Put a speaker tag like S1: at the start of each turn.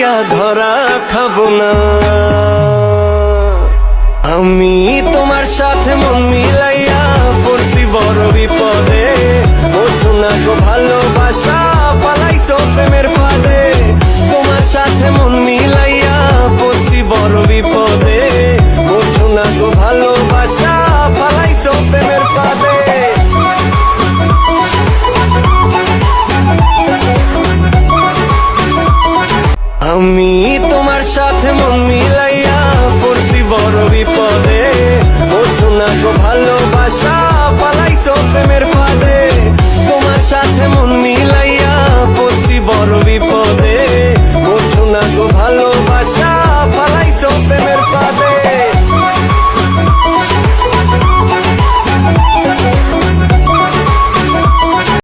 S1: লইয়া ধরা খাবো না। আমি তোমার সাথে মন মিলাইয়া পড়ছি বড় বিপদে, বোঝো না গো ভালোবাসা পালাইছো প্রেমের ফাঁদে। তোমার সাথে মন মিলাইয়া পড়ছি বড় বিপদে, বোঝো না গো ভালোবাসা পালাইছো প্রেমের ফাঁদে। আমি